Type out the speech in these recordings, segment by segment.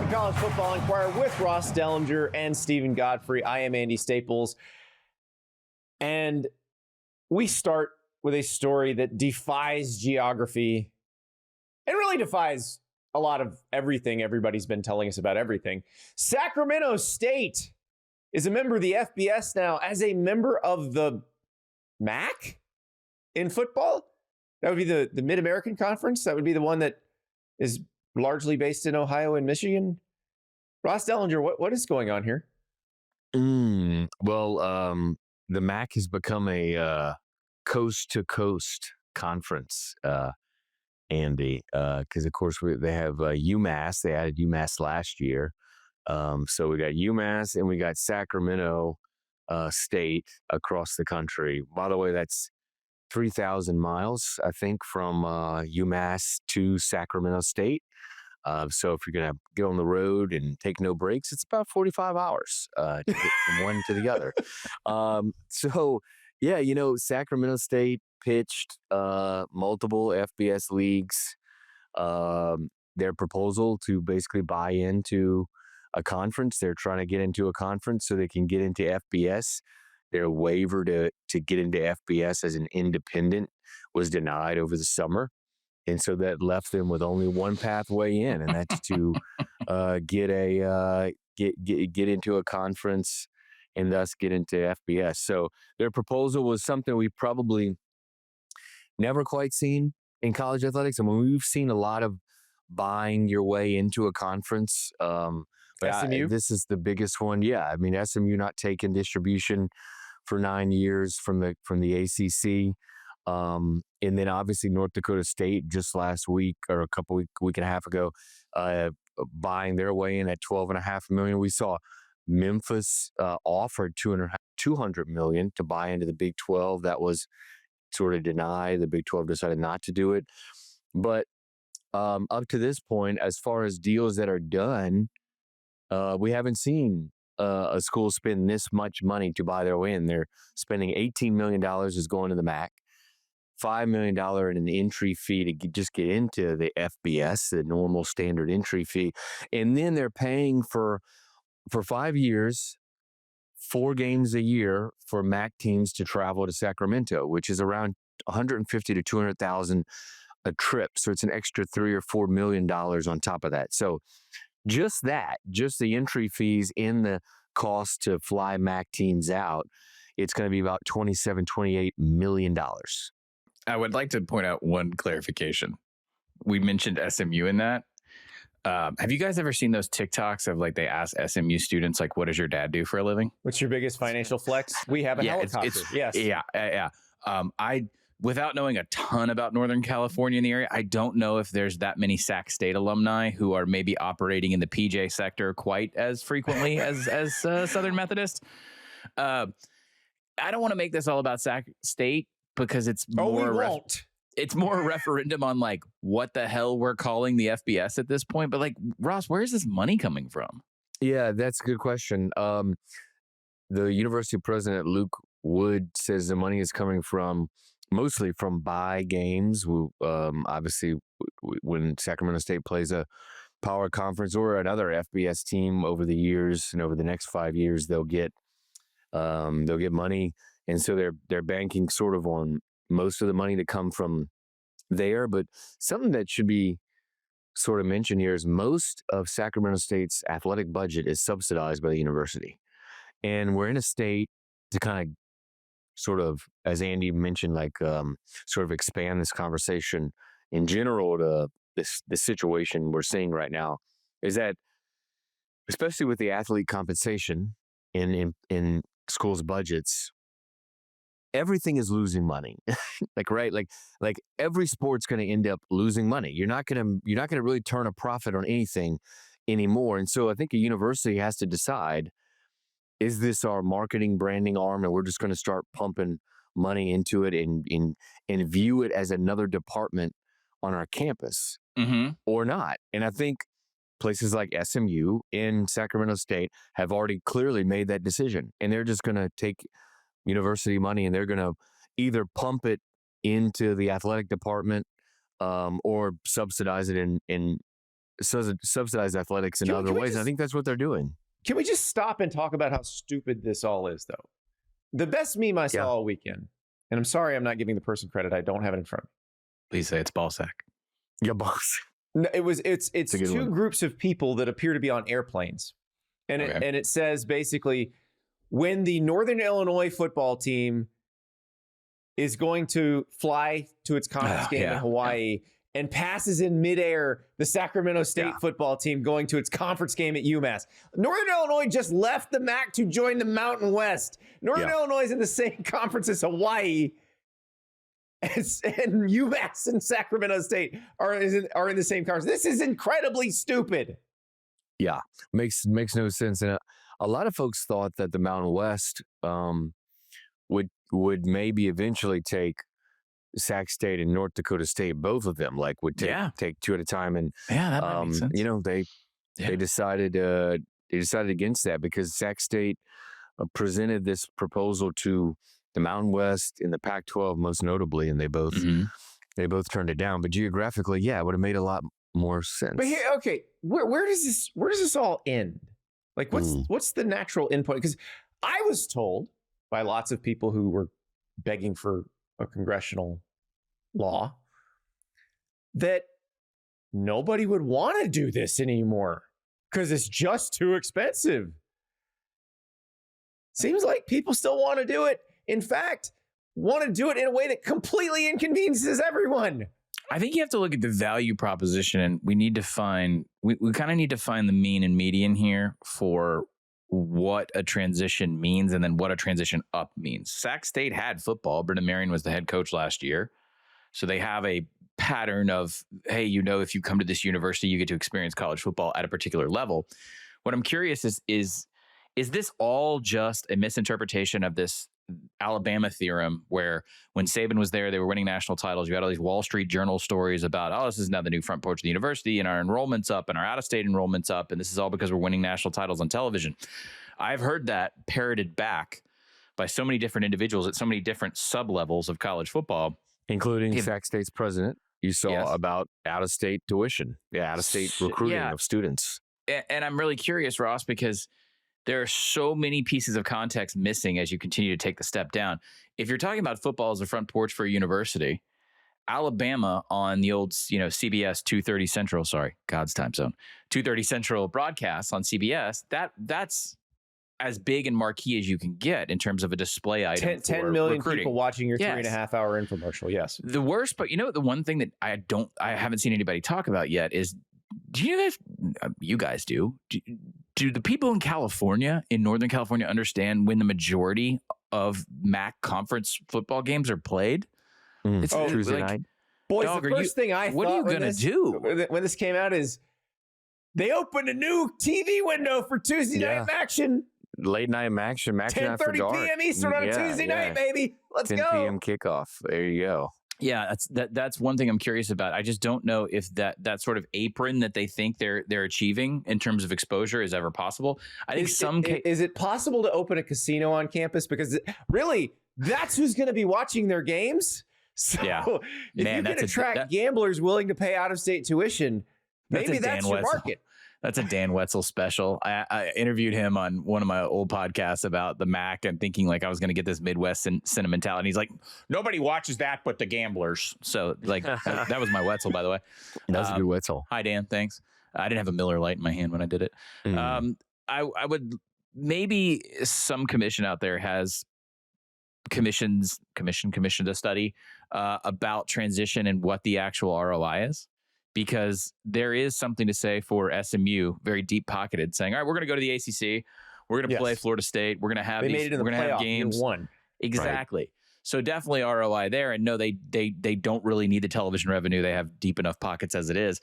the College Football Enquirer with Ross Dellenger and Steven Godfrey. I am Andy Staples. And we start with a story that defies geography and really defies a lot of everything everybody's been telling us about everything. Sacramento State is a member of the FBS now as a member of the MAC in football. That would be the Mid-American Conference. That would be the one that is largely based in Ohio and Michigan. Ross Dellenger, what is going on here? Well, the MAC has become a coast-to-coast conference, Andy, because, of course, they have UMass. They added UMass last year. So we got UMass and we got Sacramento State across the country. By the way, that's 3,000 miles, I think, from UMass to Sacramento State. So if you're going to get on the road and take no breaks, it's about 45 hours to get from one to the other. So, yeah, Sacramento State pitched multiple FBS leagues their proposal to basically buy into a conference. They're trying to get into a conference so they can get into FBS. Their waiver to get into FBS as an independent was denied over the summer. And so that left them with only one pathway in, and that's to get into a conference and thus get into FBS. So their proposal was something we probably never quite seen in college athletics. I mean, we've seen a lot of buying your way into a conference. But SMU? This is the biggest one. Yeah, I mean, SMU not taking distribution for 9 years from the ACC. And then obviously North Dakota State just last week or a week and a half ago, buying their way in at $12.5 million. We saw Memphis offered $200 million to buy into the Big 12. That was sort of denied. The Big 12 decided not to do it. But up to this point, as far as deals that are done, we haven't seen a school spend this much money to buy their way in. They're spending $18 million is going to the MAC. $5 million in an entry fee to just get into the FBS, the normal standard entry fee. And then they're paying for 5 years, 4 games a year for MAC teams to travel to Sacramento, which is around $150,000 to $200,000 a trip. So it's an extra $3 or $4 million on top of that. So just the entry fees in the cost to fly MAC teams out, it's going to be about $28 million. I would like to point out one clarification. We mentioned SMU in that. Have you guys ever seen those TikToks of they ask SMU students, what does your dad do for a living? What's your biggest financial flex? We have a helicopter. Yes. Yeah. Without knowing a ton about Northern California in the area, I don't know if there's that many Sac State alumni who are maybe operating in the PJ sector quite as frequently as Southern Methodist. I don't want to make this all about Sac State because it's more it's more a referendum on what the hell we're calling the FBS at this point. But Ross, where is this money coming from? Yeah, that's a good question. The university president, Luke Wood, says the money is coming mostly from buy games. Obviously, when Sacramento State plays a power conference or another FBS team over the years and over the next 5 years, they'll get money. And so they're banking sort of on most of the money to come from there. But something that should be sort of mentioned here is most of Sacramento State's athletic budget is subsidized by the university. And we're in a state to kind of sort of, as Andy mentioned, sort of expand this conversation in general to the situation we're seeing right now, is that especially with the athlete compensation in schools' budgets, everything is losing money. Every sport's going to end up losing money. You're not going to really turn a profit on anything anymore. And so I think a university has to decide, is this our marketing branding arm and we're just going to start pumping money into it and view it as another department on our campus or not? And I think places like SMU and Sacramento State have already clearly made that decision, and they're just going to take university money and they're going to either pump it into the athletic department or subsidize it in subsidize athletics in other ways. And I think that's what they're doing. Can we just stop and talk about how stupid this all is, though? The best meme I saw all weekend, and I'm sorry I'm not giving the person credit. I don't have it in front of me. Please say it's ball sack. Yeah, boss. No, it's two one. groups of people that appear to be on airplanes. And it says basically, when the Northern Illinois football team is going to fly to its conference game in Hawaii and passes in midair the Sacramento State football team going to its conference game at UMass. Northern Illinois just left the MAC to join the Mountain West. Northern Illinois is in the same conference as Hawaii. And UMass and Sacramento State are in the same conference. This is incredibly stupid. Yeah, makes no sense. And a lot of folks thought that the Mountain West would maybe eventually take Sac State and North Dakota State, both of them, like would take two at a time. And that might make sense. You know, they decided against that because Sac State presented this proposal to the Mountain West and the Pac-12 most notably, and they both turned it down. But geographically, it would have made a lot more sense. But here, okay, where does this all end? Like, what's the natural endpoint? Because I was told by lots of people who were begging for a congressional law that nobody would want to do this anymore because it's just too expensive. Seems like people still want to do it. In fact, want to do it in a way that completely inconveniences everyone. I think you have to look at the value proposition, and we need to find, we kind of need to find the mean and median here for what a transition means and then what a transition up means. Sac State had football. Brendan Marion was the head coach last year. So they have a pattern of, hey, you know, if you come to this university, you get to experience college football at a particular level. What I'm curious is this all just a misinterpretation of this Alabama theorem where when Saban was there, they were winning national titles. You had all these Wall Street Journal stories about, oh, this is now the new front porch of the university and our enrollment's up and our out-of-state enrollment's up. And this is all because we're winning national titles on television. I've heard that parroted back by so many different individuals at so many different sub-levels of college football. Including Sac State's president. You saw about out-of-state tuition, out-of-state recruiting of students. And I'm really curious, Ross, because there are so many pieces of context missing as you continue to take the step down. If you're talking about football as a front porch for a university, Alabama on the old, CBS 2:30 Central, God's time zone, 2:30 Central broadcast on CBS, that's as big and marquee as you can get in terms of a display item. 10 million recruiting. people watching your 3.5 hour infomercial. Yes. The worst, but the one thing that I haven't seen anybody talk about yet is, do you guys do the people in California, in Northern California, understand when the majority of MAC conference football games are played? It's Tuesday night. Boys, the first thing I thought, what are you going to do when this came out is they opened a new TV window for Tuesday night action. Late night action after 10:30 dark. p.m. Eastern on a Tuesday night, baby. Let's 10 go. 10 p.m. kickoff. There you go. Yeah, that's one thing I'm curious about. I just don't know if that sort of apron that they think they're achieving in terms of exposure is ever possible. I think is it possible to open a casino on campus? Because really, that's who's going to be watching their games. So if you can attract gamblers willing to pay out-of-state tuition, maybe that's your market. That's a Dan Wetzel special. I interviewed him on one of my old podcasts about the MAC and thinking like I was going to get this Midwest sentimentality. And he's like, nobody watches that but the gamblers. So like that was my Wetzel, by the way. That was a good Wetzel. Hi, Dan. Thanks. I didn't have a Miller Lite in my hand when I did it. I would maybe some commission out there has commissioned a study about transition and what the actual ROI is. Because there is something to say for SMU, very deep pocketed, saying, all right, we're going to go to the ACC. We're going to play Florida State. We're going to have we're going to have games. Exactly. Right. So definitely ROI there. And no, they don't really need the television revenue. They have deep enough pockets as it is.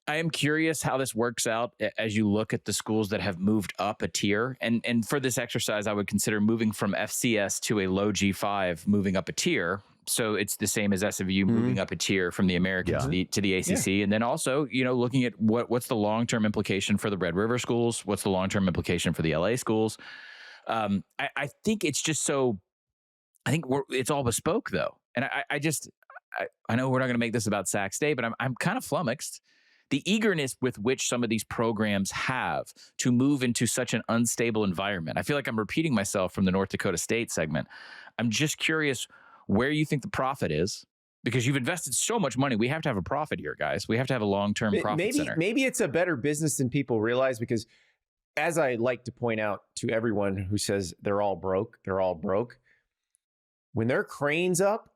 I am curious how this works out as you look at the schools that have moved up a tier. And for this exercise, I would consider moving from FCS to a low G5, moving up a tier. So it's the same as SMU moving up a tier from the American to the ACC. And then also, looking at what's the long-term implication for the Red River schools? What's the long-term implication for the LA schools? I think it's just it's all bespoke though. And I know we're not going to make this about Sac State, but I'm kind of flummoxed. the eagerness with which some of these programs have to move into such an unstable environment. I feel like I'm repeating myself from the North Dakota State segment. I'm just curious where you think the profit is, because you've invested so much money. We have to have a profit here, guys. We have to have a long-term profit center. Maybe it's a better business than people realize, because as I like to point out to everyone who says they're all broke, when their crane's up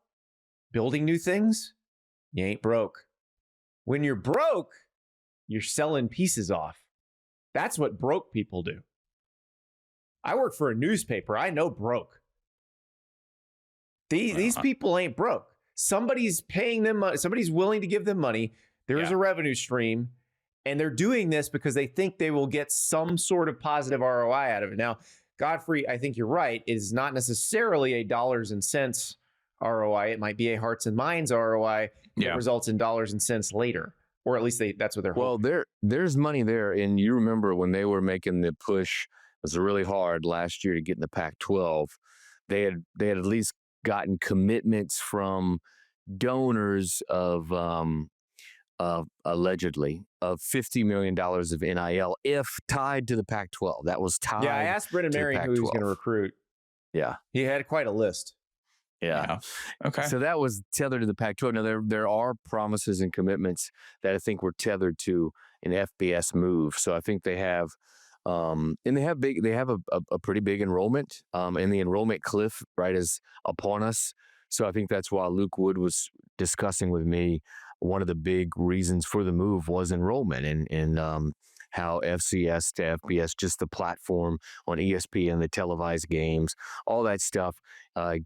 building new things, you ain't broke. When you're broke, you're selling pieces off. That's what broke people do. I work for a newspaper. I know broke. These people ain't broke. Somebody's paying them money. Somebody's willing to give them money. There is a revenue stream, and they're doing this because they think they will get some sort of positive ROI out of it. Now, Godfrey, I think you're right. It is not necessarily a dollars and cents ROI. It might be a hearts and minds ROI that results in dollars and cents later, or at least that's what they're hoping. Well, there's money there, and you remember when they were making the push, it was really hard last year to get in the Pac-12. They had at least gotten commitments from donors of allegedly of $50 million of NIL if tied to the Pac-12. That was tied. Yeah, I asked Brennan Marion who he was going to recruit. Yeah, he had quite a list. Yeah. Okay. So that was tethered to the Pac-12. Now there are promises and commitments that I think were tethered to an FBS move. So I think they have, and they have a pretty big enrollment, and the enrollment cliff is upon us. So I think that's why Luke Wood was discussing with me one of the big reasons for the move was enrollment and how FCS to FBS, just the platform on ESPN, the televised games, all that stuff,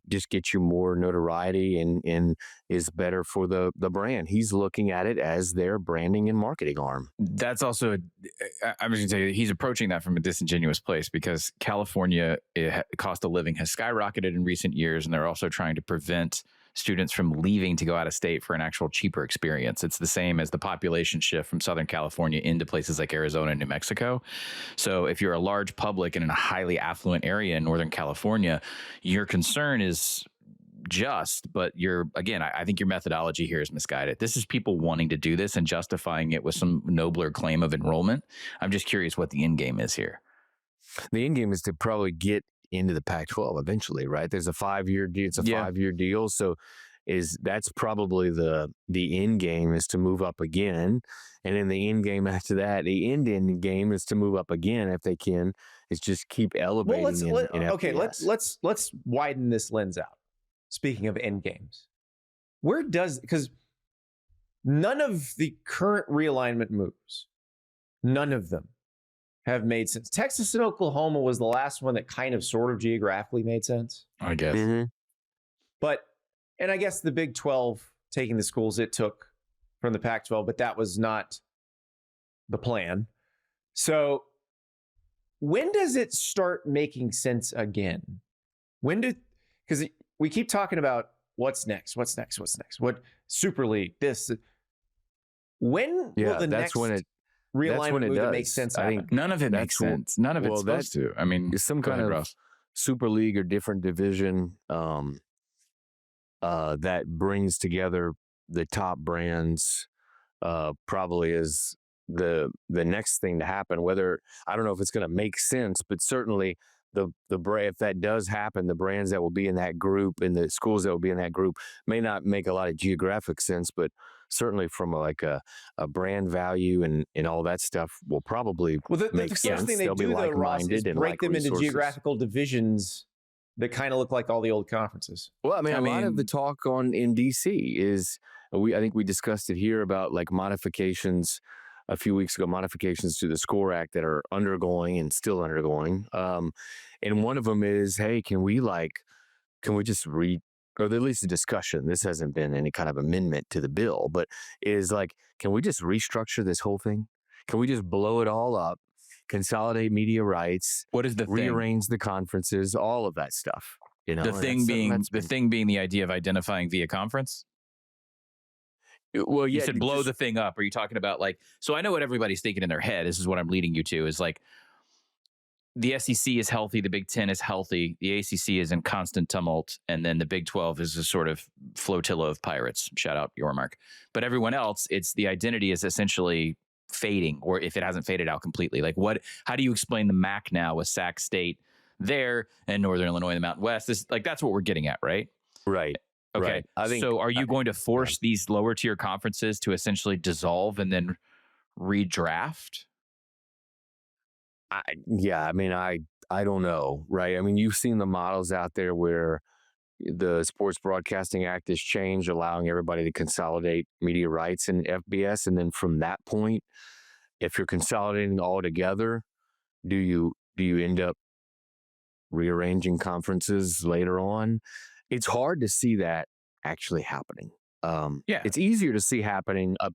just gets you more notoriety and is better for the brand. He's looking at it as their branding and marketing arm. That's also, I'm just going to tell you, he's approaching that from a disingenuous place, because California, cost of living has skyrocketed in recent years, and they're also trying to prevent students from leaving to go out of state for an actual cheaper experience. It's the same as the population shift from Southern California into places like Arizona and New Mexico. So if you're a large public and in a highly affluent area in Northern California, your concern is just, but I think your methodology here is misguided. This is people wanting to do this and justifying it with some nobler claim of enrollment. I'm just curious what the end game is here. The end game is to probably get into the Pac-12 eventually, right? There's a 5-year deal. It's a 5-year deal. So that's probably the end game is to move up again. And then the end game after that, the end game is to move up again if they can. Is just keep elevating. Let's widen this lens out. Speaking of end games, because none of the current realignment moves, none of them have made sense. Texas and Oklahoma was the last one that kind of sort of geographically made sense, I guess. Mm-hmm. And I guess the Big 12 taking the schools it took from the Pac-12, but that was not the plan. So when does it start making sense again? Because we keep talking about what's next? What Super League, this. When will the next realignment move that makes sense? I think none of it makes sense. None of it's supposed to. I mean, it's some kind of Super League or different division that brings together the top brands. Probably is the next thing to happen. Whether I don't know if it's going to make sense, but certainly the brand, if that does happen, the brands that will be in that group and the schools that will be in that group may not make a lot of geographic sense, but certainly from a brand value and all that stuff will probably make sense. The first thing they They'll do, be though, Ross, is break them into geographical divisions that kind of look like all the old conferences. Well, I mean, a lot of the talk in DC is, I think we discussed it here about like modifications a few weeks ago, modifications to the SCORE Act that are undergoing and still undergoing. And one of them is, hey, can we just or at least a discussion, this hasn't been any kind of amendment to the bill, but is like, can we just restructure this whole thing? Can we just blow it all up, consolidate media rights? What is the rearrange the conferences, all of that stuff? You know, the thing being the idea of identifying via conference. Well, yeah, you said blow the thing up. Are you talking about so I know what everybody's thinking in their head. This is what I'm leading you to is the SEC is healthy, the Big Ten is healthy, the ACC is in constant tumult, and then the Big 12 is a sort of flotilla of pirates. Shout out Yormark. But everyone else, it's the identity is essentially fading, or if it hasn't faded out completely. Like how do you explain the MAC now with Sac State there and Northern Illinois in the Mountain West? That's what we're getting at, right? Right. Okay. Right. So are you going to force these lower tier conferences to essentially dissolve and then redraft? I don't know, right? I mean, you've seen the models out there where the Sports Broadcasting Act has changed, allowing everybody to consolidate media rights in FBS. And then from that point, if you're consolidating all together, do you end up rearranging conferences later on? It's hard to see that actually happening. It's easier to see happening a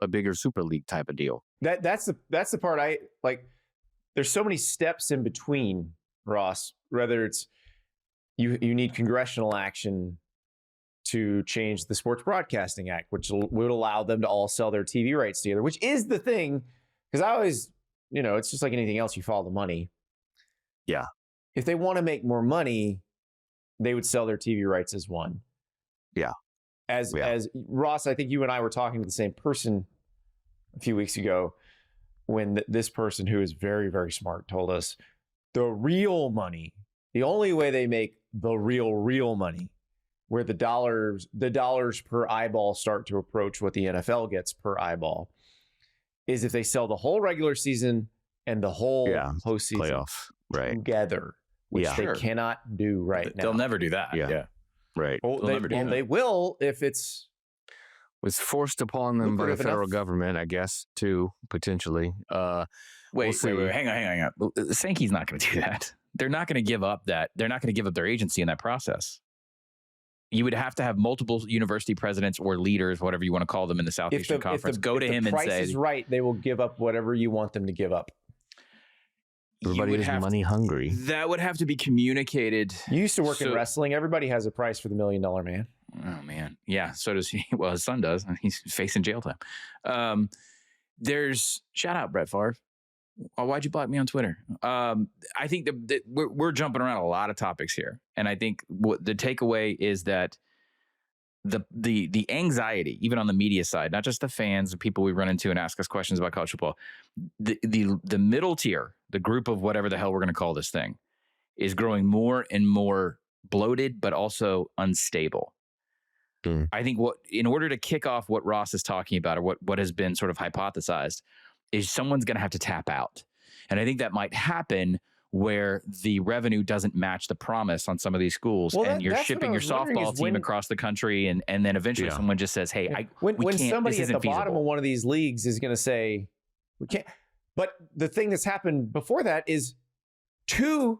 bigger super league type of deal. That's the part I like. There's so many steps in between, Ross, whether it's you need congressional action to change the Sports Broadcasting Act, which would allow them to all sell their TV rights together, which is the thing. Because I always, it's just like anything else, you follow the money. Yeah. If they want to make more money, they would sell their TV rights as one. Yeah. As Ross, I think you and I were talking to the same person a few weeks ago, when this person who is very, very smart told us the real money, the only way they make the real money, where the dollars per eyeball start to approach what the NFL gets per eyeball, is if they sell the whole regular season and the whole postseason playoff together, which they cannot do right now. They'll never do that. Yeah. Right. Well, they will if it's was forced upon them by the federal government, I guess, too, potentially. Wait, hang on. Sankey's not going to do that. They're not going to give up that. They're not going to give up their agency in that process. You would have to have multiple university presidents or leaders, whatever you want to call them, in the Southeastern Conference, go to him and say, "Price is right." They will give up whatever you want them to give up. Everybody is money hungry. That would have to be communicated. You used to work in wrestling. Everybody has a price for the $1 Million Man. Oh, man. Yeah, so does he. Well, his son does. He's facing jail time. Shout out Brett Favre. Why'd you block me on Twitter? I think that we're jumping around a lot of topics here. And I think what the takeaway is that the anxiety, even on the media side, not just the fans, the people we run into and ask us questions about college football, the middle tier, the group of whatever the hell we're going to call this thing, is growing more and more bloated, but also unstable. I think in order to kick off what Ross is talking about, or what has been sort of hypothesized, is someone's going to have to tap out. And I think that might happen where the revenue doesn't match the promise on some of these schools, and you're shipping your softball team across the country, and then eventually someone just says, hey, when somebody at the feasible. bottom of one of these leagues is going to say, we can't. But the thing that's happened before that is in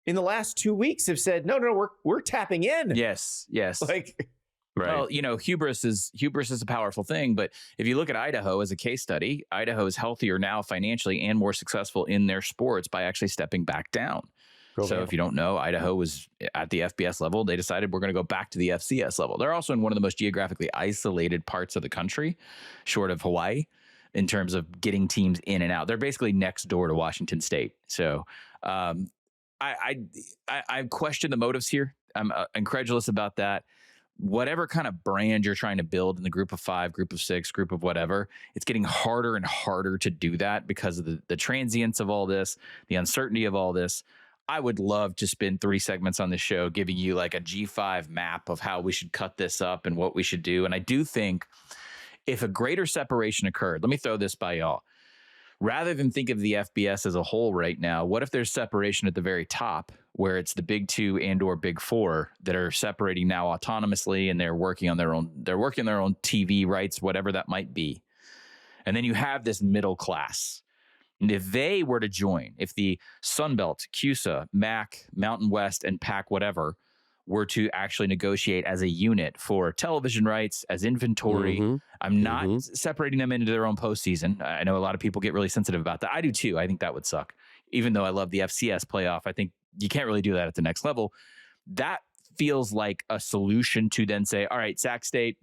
the last 2 weeks have said, no, we're tapping in. Yes. Like, right. Well, hubris is a powerful thing, but if you look at Idaho as a case study, Idaho is healthier now financially and more successful in their sports by actually stepping back down. If you don't know, Idaho was at the FBS level. They decided we're going to go back to the FCS level. They're also in one of the most geographically isolated parts of the country, short of Hawaii, in terms of getting teams in and out. They're basically next door to Washington State. So I question the motives here. I'm incredulous about that. Whatever kind of brand you're trying to build in the group of 5, group of 6, group of whatever, it's getting harder and harder to do that because of the transience of all this, the uncertainty of all this. I would love to spend 3 segments on this show giving you like a G5 map of how we should cut this up and what we should do. And I do think if a greater separation occurred, let me throw this by y'all. Rather than think of the FBS as a whole right now, what if there's separation at the very top where it's the Big 2 and or Big 4 that are separating now autonomously, and they're working on their own TV rights, whatever that might be. And then you have this middle class. And if they were to join, if the Sun Belt, CUSA, MAC, Mountain West, and PAC whatever were to actually negotiate as a unit for television rights, as inventory, I'm not separating them into their own postseason. I know a lot of people get really sensitive about that. I do too. I think that would suck. Even though I love the FCS playoff, I think you can't really do that at the next level. That feels like a solution to then say, all right, Sac State,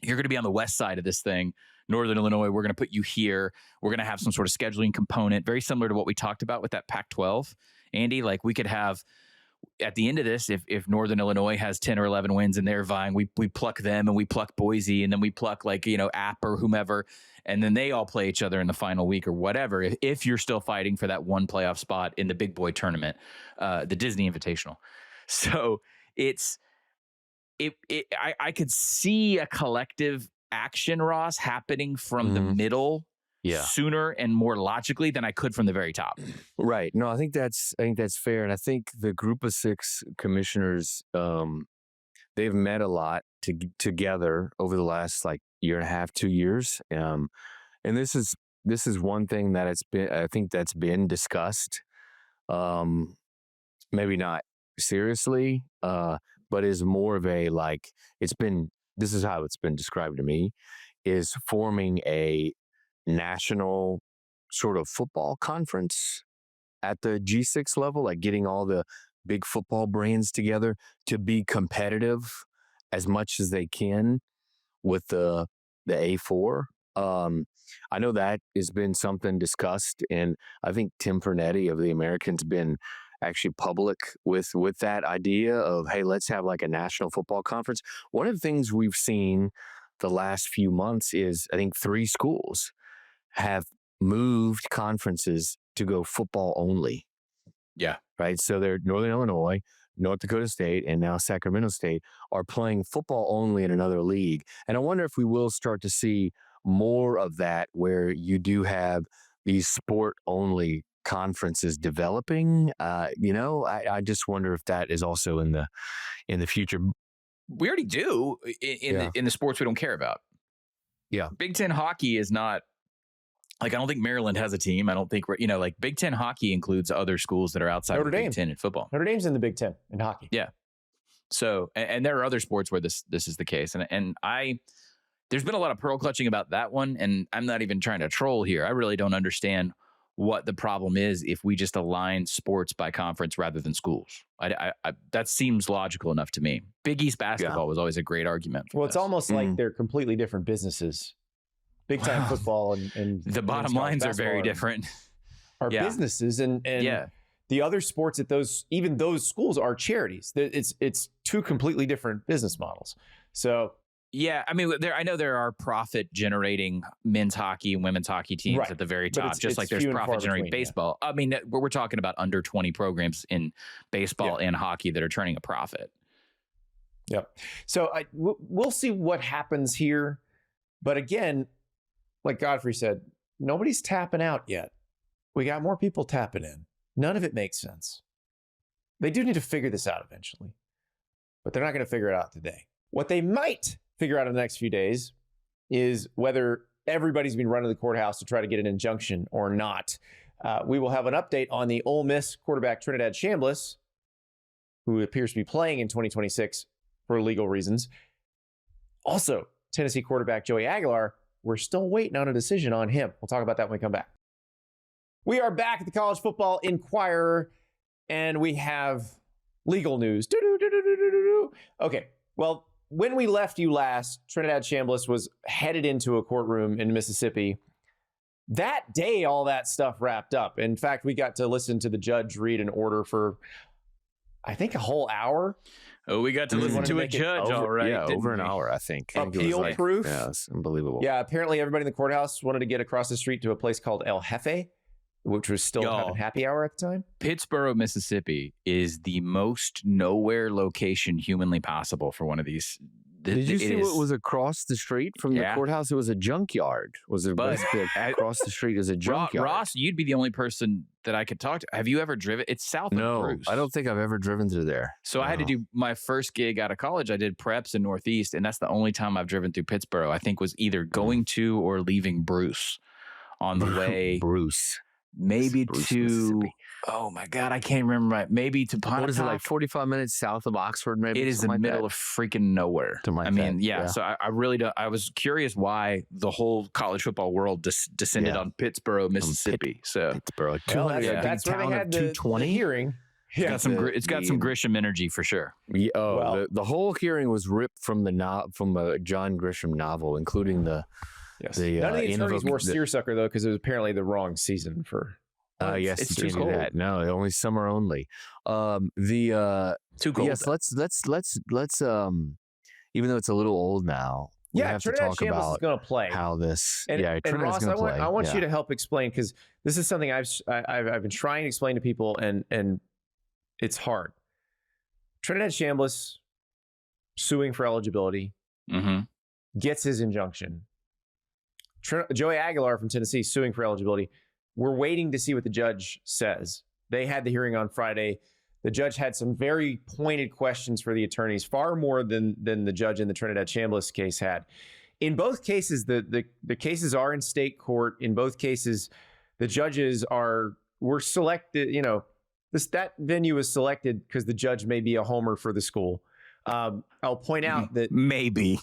you're going to be on the west side of this thing, Northern Illinois, we're going to put you here. We're going to have some sort of scheduling component, very similar to what we talked about with that Pac-12. Andy, like we could have at the end of this, if Northern Illinois has 10 or 11 wins and they're vying, we pluck them and we pluck Boise and then we pluck App or whomever, and then they all play each other in the final week or whatever. If you're still fighting for that one playoff spot in the big boy tournament, the Disney Invitational. So I could see a collective action, Ross, happening from the middle sooner and more logically than I could from the very top. Right. No, I think that's fair. And I think the group of 6 commissioners, they've met a lot together over the last year and a half, 2 years. And this is one thing that I think that's been discussed. Maybe not seriously, but is more of a this is how it's been described to me, is forming a national sort of football conference at the G6 level, like getting all the big football brands together to be competitive as much as they can with the A4. I know that has been something discussed, and I think Tim Pernetti of the American's been actually public with that idea of, hey, let's have a national football conference. One of the things we've seen the last few months is I think 3 schools have moved conferences to go football only. Yeah. Right. So they're Northern Illinois, North Dakota State, and now Sacramento State are playing football only in another league. And I wonder if we will start to see more of that, where you do have these sport only conferences developing. I just wonder if that is also in the future. We already do in the sports we don't care about. Yeah. Big Ten hockey is not I don't think Maryland has a team. I don't think Big Ten hockey includes other schools that are outside of the Big Ten in football. Notre Dame's in the Big Ten in hockey. Yeah. So, and there are other sports where this is the case. And there's been a lot of pearl clutching about that one. And I'm not even trying to troll here. I really don't understand what the problem is if we just align sports by conference rather than schools. That seems logical enough to me. Big East basketball was always a great argument. Well, it's almost like they're completely different businesses. Big time football and the bottom lines are very different. Are businesses and the other sports at those schools are charities. It's 2 completely different business models. So yeah, I mean, I know there are profit generating men's hockey and women's hockey teams at the very top, just like there's profit generating baseball. Yeah. I mean, we're talking about under 20 programs in baseball and hockey that are turning a profit. Yep. So we'll see what happens here. But again, like Godfrey said, nobody's tapping out yet. We got more people tapping in. None of it makes sense. They do need to figure this out eventually, but they're not going to figure it out today. What they might figure out in the next few days is whether everybody's been running to the courthouse to try to get an injunction or not. We will have an update on the Ole Miss quarterback Trinidad Chambliss, who appears to be playing in 2026 for legal reasons. Also, Tennessee quarterback Joey Aguilar, we're still waiting on a decision on him. We'll talk about that when we come back. We are back at the College Football Enquirer, and we have legal news. Okay, well, when we left you last, Trinidad Chambliss was headed into a courtroom in Mississippi. That day, all that stuff wrapped up. In fact, we got to listen to the judge read an order for, I think, a whole hour. Oh, we got to listen to a judge, all right. Yeah, over an hour, I think. Appeal proof. Yeah, it's unbelievable. Yeah, apparently everybody in the courthouse wanted to get across the street to a place called El Jefe, which was still having happy hour at the time. Pittsboro, Mississippi is the most nowhere location humanly possible for one of these. Did you see what was across the street from the courthouse? It was a junkyard. Basically across the street is a junkyard. Ross, you'd be the only person that I could talk to. Have you ever driven? It's south of Bruce. I don't think I've ever driven through there. So I had to do my first gig out of college. I did preps in Northeast, and that's the only time I've driven through Pittsboro. I think was either going to or leaving Bruce on the way. Bruce. Maybe to, oh my God, I can't remember. Maybe to Pontotoc. What is it, like 45 minutes south of Oxford, maybe? It is the middle of freaking nowhere. I mean, so I really don't. I was curious why the whole college football world descended on Pittsboro, Mississippi. Pittsboro. Well, that's where they had the hearing. Yeah, It's got some Grisham energy for sure. Yeah, Well- the whole hearing was ripped from from a John Grisham novel, including the yes. the, None of the uh, attorneys invoc- wore the- seersucker though, because it was apparently the wrong season for. yes, it's you too can't do cold. that. No, only summer only. Too cold. Yes, let's even though it's a little old now, we Yeah, have to Trinidad talk Chambliss is about going to play. how this. And Trinidad's Ross, going to play. I want yeah. you to help explain, because this is something I've been trying to explain to people, and it's hard. Trinidad Chambliss suing for eligibility, Mm-hmm. gets his injunction. Joey Aguilar from Tennessee suing for eligibility. We're waiting to see what the judge says. They had the hearing on Friday. The judge had some very pointed questions for the attorneys, far more than the judge in the Trinidad Chambliss case had. In both cases, the cases are in state court. In both cases, the judges were selected. That venue was selected because the judge may be a homer for the school. I'll point out that Maybe.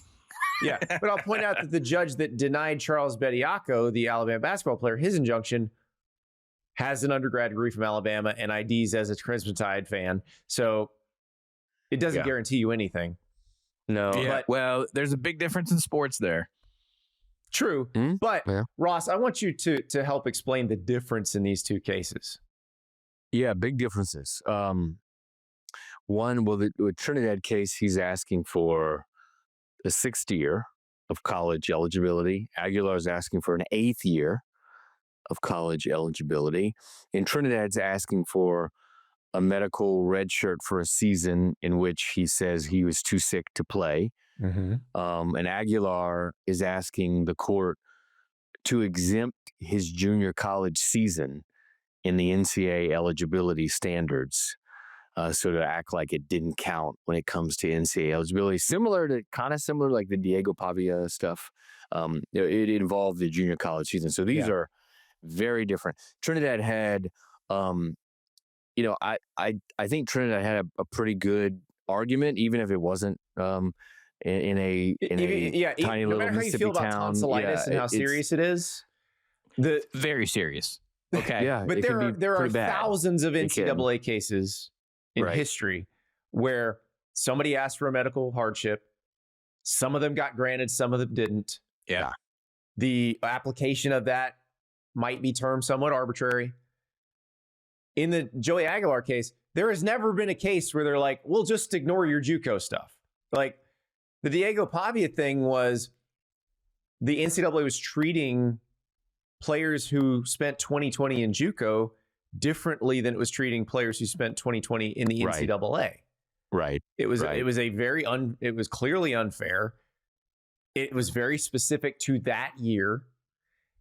yeah, but I'll point out that the judge that denied Charles Bediako, the Alabama basketball player, his injunction, has an undergrad degree from Alabama and IDs as a Crimson Tide fan. So it doesn't guarantee you anything. No, Yeah. But- Well, there's a big difference in sports there. True. Hmm? But Yeah. Ross, I want you to help explain the difference in these two cases. Yeah, big differences. One, the Trinidad case, he's asking for a 6th year of college eligibility. Aguilar's asking for an 8th year of college eligibility. And Trinidad's asking for a medical red shirt for a season in which he says he was too sick to play. And Aguilar is asking the court to exempt his junior college season in the NCAA eligibility standards. So to act like it didn't count when it comes to NCAA eligibility, kind of similar like the Diego Pavia stuff. It involved the junior college season. So these are very different. Trinidad had, I think Trinidad had a pretty good argument, even if it wasn't in a tiny no little matter how you Mississippi feel about town. tonsillitis and how serious it is. Very serious. Okay, yeah, But it can be there are pretty bad. thousands of It can. NCAA cases in Right. history where somebody asked for a medical hardship. Some of them got granted, some of them didn't. Yeah. The application of that might be termed somewhat arbitrary. In the Joey Aguilar case, there has never been a case where they're like, we'll just ignore your JUCO stuff. Like the Diego Pavia thing was the NCAA was treating players who spent 2020 in JUCO differently than it was treating players who spent 2020 in the Right. NCAA. Right. It was Right. it was a very it was clearly unfair. It was very specific to that year.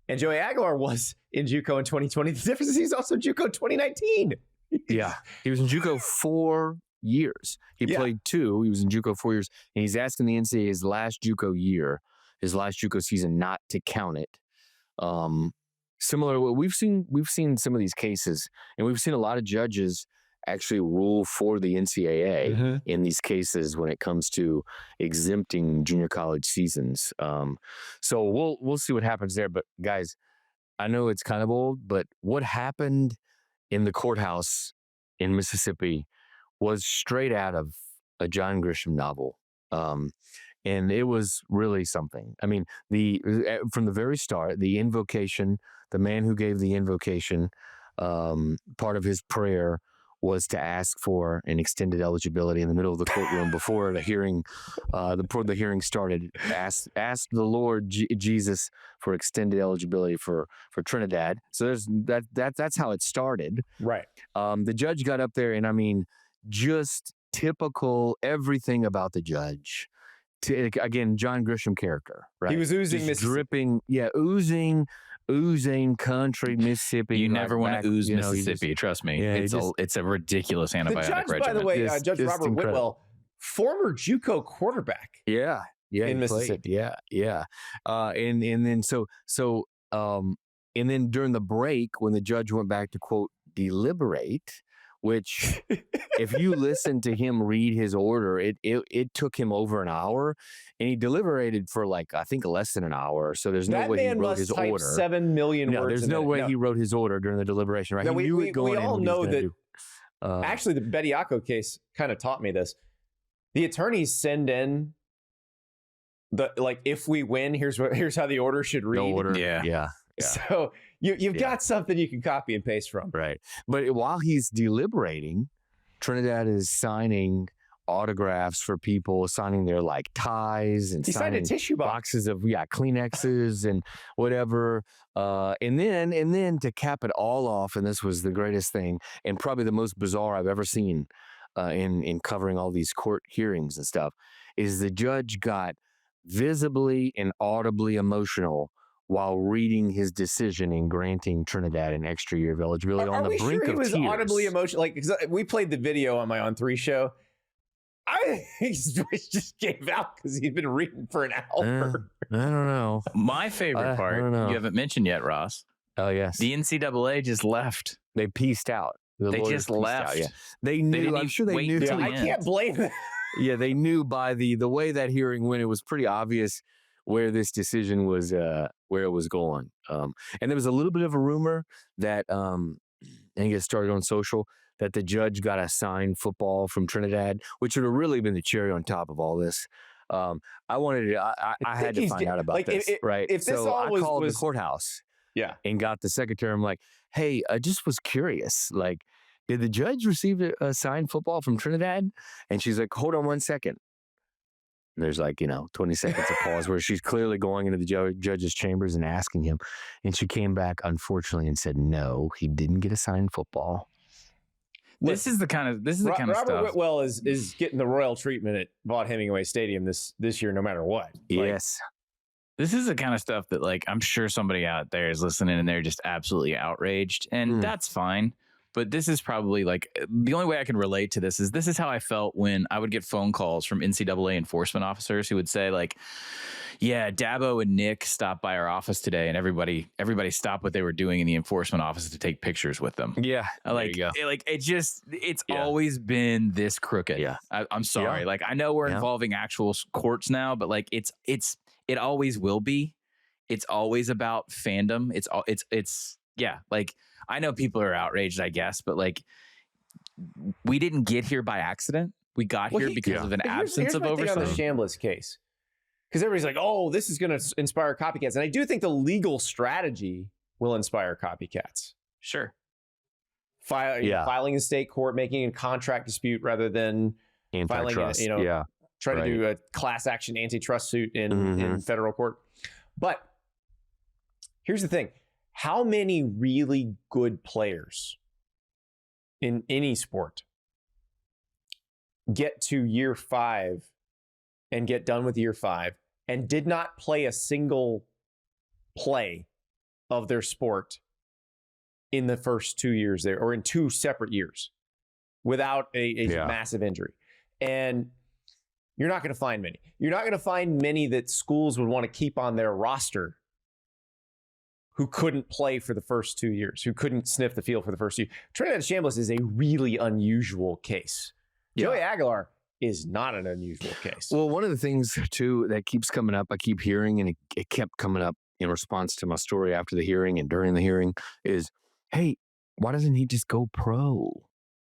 And Joey Aguilar was in JUCO in 2020. The difference is he's also JUCO 2019. Yeah. He was in JUCO 4 years. He Yeah. played 2. He was in JUCO 4 years. And he's asking the NCAA his last JUCO year, his last JUCO season, not to count it. Similar, we've seen some of these cases, and we've seen a lot of judges actually rule for the NCAA in these cases when it comes to exempting junior college seasons. So we'll see what happens there. But guys, I know it's kind of old, but what happened in the courthouse in Mississippi was straight out of a John Grisham novel. And it was really something. I mean, from the very start, the invocation, the man who gave the invocation, part of his prayer was to ask for an extended eligibility in the middle of the courtroom before the hearing, before the hearing started. Asked the Lord Jesus for extended eligibility for Trinidad. So that's how it started. Right. The judge got up there, and I mean, just typical everything about the judge. Again, John Grisham character, right? He was oozing Just Mississippi. dripping, oozing country Mississippi. You never want to ooze you know, Mississippi. Trust me. Yeah, it's a ridiculous The antibiotic judge, regimen. by the way, Just Judge Robert incredible. Whitwell, former JUCO quarterback. Yeah, in he played. Mississippi. Yeah. And then and then during the break when the judge went back to quote deliberate, which if you listen to him read his order, it took him over an hour, and he deliberated for like I think less than an hour. So there's no That way he man wrote must his type order. 7 million No, words. there's a no minute. way he wrote his order during the deliberation. Right? No, he knew we it going all in. know what he was that gonna do. Actually, the Bediako case kind of taught me this. The attorneys send in if we win, here's how the order should read. No order. Yeah. So you've got something you can copy and paste from. Right. But while he's deliberating, Trinidad is signing autographs for people, signing their ties, and he signed a tissue boxes of Kleenexes and whatever. And then to cap it all off, and this was the greatest thing, and probably the most bizarre I've ever seen in covering all these court hearings and stuff, is the judge got visibly and audibly emotional while reading his decision in granting Trinidad an extra year of eligibility on the brink of tears. Are we sure he was audibly emotional? Cause we played the video on my On 3 show. His voice just gave out because he's been reading for an hour. I don't know. My favorite part, you haven't mentioned yet, Ross. Oh, yes. The NCAA just left. They pieced out. They just left. Yeah. They knew. I'm sure they knew. Yeah, I can't blame them. Yeah, they knew by the way that hearing went. It was pretty obvious where this decision was, where it was going. And there was a little bit of a rumor that, I think it started on social, that the judge got a signed football from Trinidad, which would have really been the cherry on top of all this. I had to find out about this, right? If this so all I called was the courthouse, and got the secretary. I'm like, hey, I just was curious, did the judge receive a signed football from Trinidad? And she's like, hold on 1 second. And there's 20 seconds of pause where she's clearly going into the judge's chambers and asking him. And she came back, unfortunately, and said, no, he didn't get a signed football. This is the kind of stuff. Robert Whitwell is getting the royal treatment at Vaught Hemingway Stadium this year, no matter what. Yes. This is the kind of stuff that I'm sure somebody out there is listening and they're just absolutely outraged, and that's fine. But this is probably the only way I can relate to this is how I felt when I would get phone calls from NCAA enforcement officers who would say yeah, Dabo and Nick stopped by our office today, and everybody stopped what they were doing in the enforcement office to take pictures with them. Yeah, there you go. It's always been this crooked. Yeah, I'm sorry. Yeah. I know we're involving actual courts now, but it always will be. It's always about fandom. I know people are outraged, I guess, but we didn't get here by accident. We got here because of an absence of oversight. On the Chambliss case, because everybody's like, "Oh, this is going to inspire copycats," and I do think the legal strategy will inspire copycats. Sure, filing in state court, making a contract dispute rather than antitrust. Try to do a class action antitrust suit in federal court. But here's the thing. How many really good players in any sport get to year 5 and get done with year 5 and did not play a single play of their sport in the first 2 years there, or in 2 separate years, without a massive injury? And you're not going to find many. You're not going to find many that schools would want to keep on their roster who couldn't play for the first 2 years, who couldn't sniff the field for the first 2 years. Trinidad Chambliss is a really unusual case. Joey Aguilar is not an unusual case. Well, one of the things, too, that keeps coming up, I keep hearing, and it kept coming up in response to my story after the hearing and during the hearing, is, hey, why doesn't he just go pro?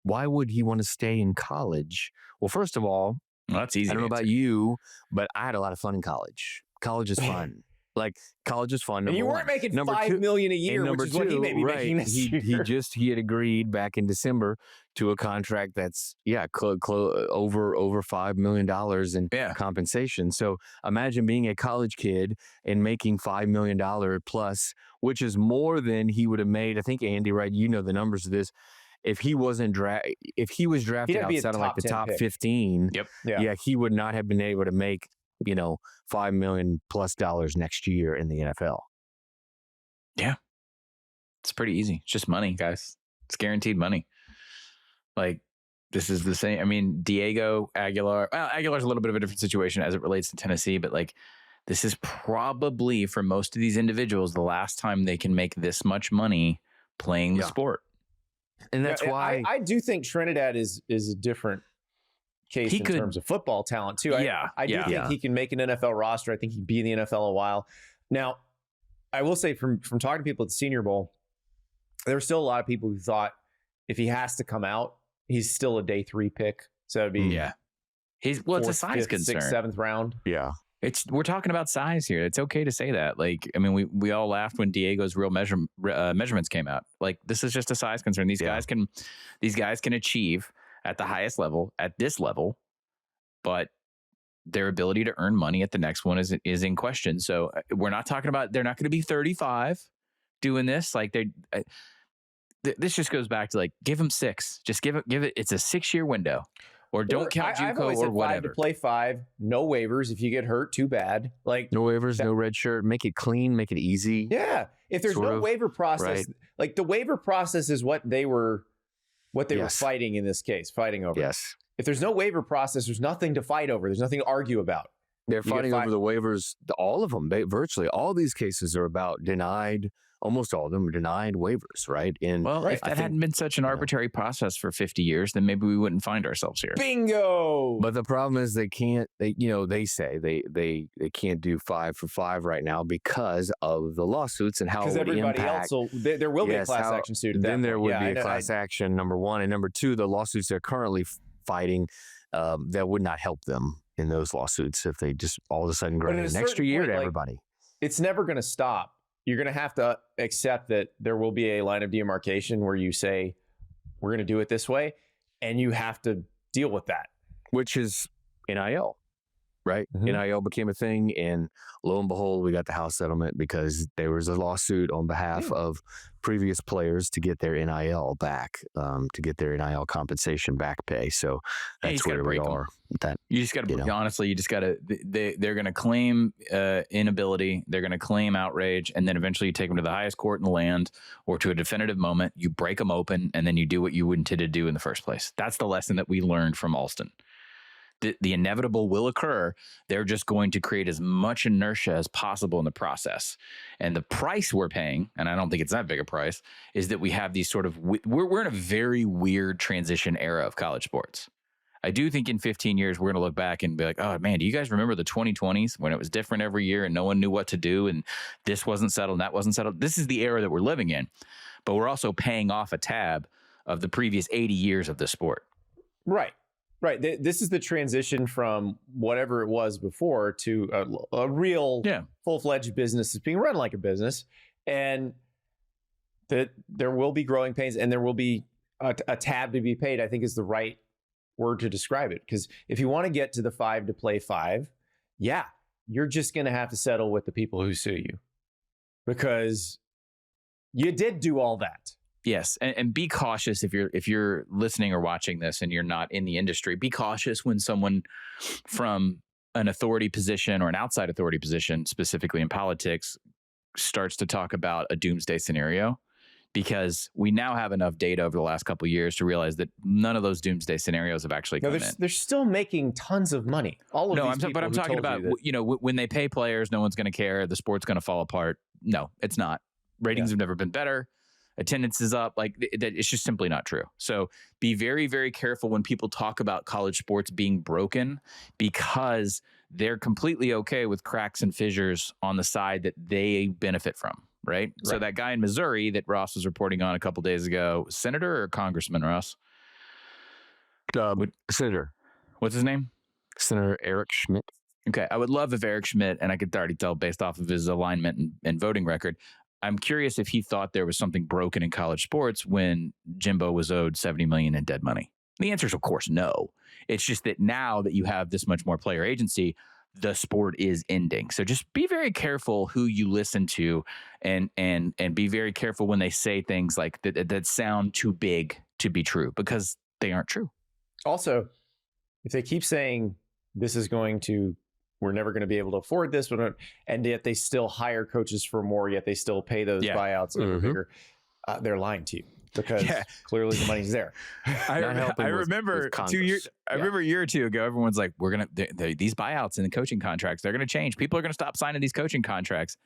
Why would he want to stay in college? Well, first of all, that's easy. I don't know about you, but I had a lot of fun in college. College is fun. College is fun. And you weren't making $5 million a year, which is what he may be making this year. He had agreed back in December to a contract that's over $5 million in compensation. So imagine being a college kid and making $5 million plus, which is more than he would have made. I think, Andy, right? You know the numbers of this. If he wasn't if he was drafted outside of the top 15, he would not have been able to make $5 million plus next year in the NFL. Yeah, it's pretty easy. It's just money, guys. It's guaranteed money. This is the same. I mean, Diego Aguilar. Well, Aguilar's a little bit of a different situation as it relates to Tennessee, but this is probably for most of these individuals the last time they can make this much money playing the sport. And that's why I do think Trinidad is a different case in terms of football talent too. I do think he can make an NFL roster. I think he'd be in the NFL a while. Now, I will say from talking to people at the Senior Bowl, there were still a lot of people who thought if he has to come out, he's still a day 3 pick. So it'd be it's a fourth, size fifth, concern. 6th, 7th round. Yeah. We're talking about size here. It's okay to say that. Like, I mean, we all laughed when Diego's real measurements came out. Like, this is just a size concern. These guys can achieve at the highest level at this level, but their ability to earn money at the next one is in question. So we're not talking about they're not going to be 35 doing this. Like this just goes back to like give them 6. Just give it. It's a 6-year window. Or don't count JUCO or whatever. 5 to play 5, no waivers. If you get hurt, too bad. Like no waivers, no red shirt. Make it clean, make it easy. Yeah. If there's no waiver process, like the waiver process is what they were fighting in this case, fighting over. Yes. If there's no waiver process, there's nothing to fight over. There's nothing to argue about. They're fighting over the waivers. All of them, virtually all these cases are about denied. Almost all of them are denied waivers, right? And if that hadn't been such an arbitrary process for 50 years, then maybe we wouldn't find ourselves here. Bingo. But the problem is they can't. They say they can't do 5 for 5 right now because of the lawsuits and how it would impact. There will be a class action suit. Then there would be a class action. Number one, and number two, the lawsuits they're currently fighting that would not help them in those lawsuits if they just all of a sudden grant an extra year to everybody. It's never going to stop. You're going to have to accept that there will be a line of demarcation where you say, we're going to do it this way, and you have to deal with that. Which is NIL, right? Mm-hmm. NIL became a thing, and lo and behold, we got the House settlement because there was a lawsuit on behalf of previous players to get their NIL back, to get their NIL compensation back pay. So that's where we are. You just got to, honestly, you just got to, they're going to claim inability. They're going to claim outrage. And then eventually you take them to the highest court in the land or to a definitive moment. You break them open and then you do what you intended to do in the first place. That's the lesson that we learned from Alston. The inevitable will occur. They're just going to create as much inertia as possible in the process. And the price we're paying, and I don't think it's that big a price, is that we have these sort of, we're in a very weird transition era of college sports. I do think in 15 years, we're going to look back and be like, oh man, do you guys remember the 2020s when it was different every year and no one knew what to do and this wasn't settled and that wasn't settled? This is the era that we're living in, but we're also paying off a tab of the previous 80 years of the sport. Right. Right. This is the transition from whatever it was before to a real full-fledged business that's being run like a business. And that there will be growing pains and there will be a tab to be paid, I think is the right word to describe it. Because if you want to get to the 5 to play 5, you're just going to have to settle with the people who sue you because you did do all that. Yes, and be cautious if you're listening or watching this and you're not in the industry. Be cautious when someone from an authority position or an outside authority position, specifically in politics, starts to talk about a doomsday scenario, because we now have enough data over the last couple of years to realize that none of those doomsday scenarios have actually come in. They're still making tons of money. All of these people. But I'm talking about when they pay players, no one's going to care. The sport's going to fall apart. No, it's not. Ratings have never been better. Attendance is up. Like it's just simply not true. So be very, very careful when people talk about college sports being broken, because they're completely okay with cracks and fissures on the side that they benefit from. Right. So that guy in Missouri that Ross was reporting on a couple of days ago, Senator or Congressman, Ross? Senator. What's his name? Senator Eric Schmidt. Okay. I would love if Eric Schmidt, and I could already tell based off of his alignment and voting record, I'm curious if he thought there was something broken in college sports when Jimbo was owed $70 million in dead money. The answer is, of course, no. It's just that now that you have this much more player agency, the sport is ending. So just be very careful who you listen to, and be very careful when they say things like that sound too big to be true, because they aren't true. Also, if they keep saying this is going to, we're never going to be able to afford this, and yet they still hire coaches for more, yet they still pay those buyouts that are bigger, they're lying to you, because clearly the money's there. I remember 2 years. I remember a year or two ago, everyone's like, "We're gonna these buyouts and the coaching contracts, they're gonna change. People are gonna stop signing these coaching contracts."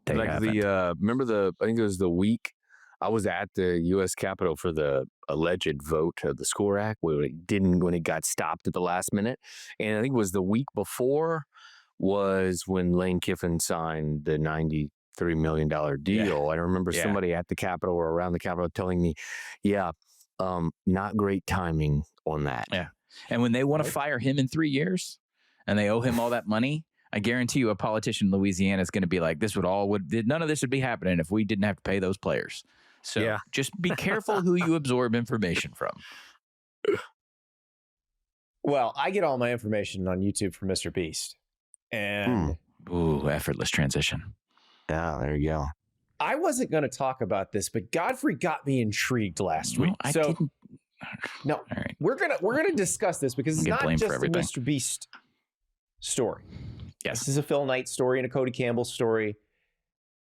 Remember I think it was the week I was at the U.S. Capitol for the alleged vote of the SCORE Act when it got stopped at the last minute. And I think it was the week before was when Lane Kiffin signed the $93 million deal. I remember somebody at the Capitol or around the Capitol telling me, Not great timing on that. Yeah. And when they want to fire him in 3 years and they owe him all that money, I guarantee you a politician in Louisiana is going to be like, none of this would be happening if we didn't have to pay those players. So just be careful who you absorb information from. Well, I get all my information on YouTube from Mr. Beast. And Ooh, effortless transition. Yeah, there you go. I wasn't going to talk about this, but Godfrey got me intrigued last week. I didn't. No, all right. we're gonna discuss this because it's not just the Mr. Beast story. Yes. This is a Phil Knight story and a Cody Campbell story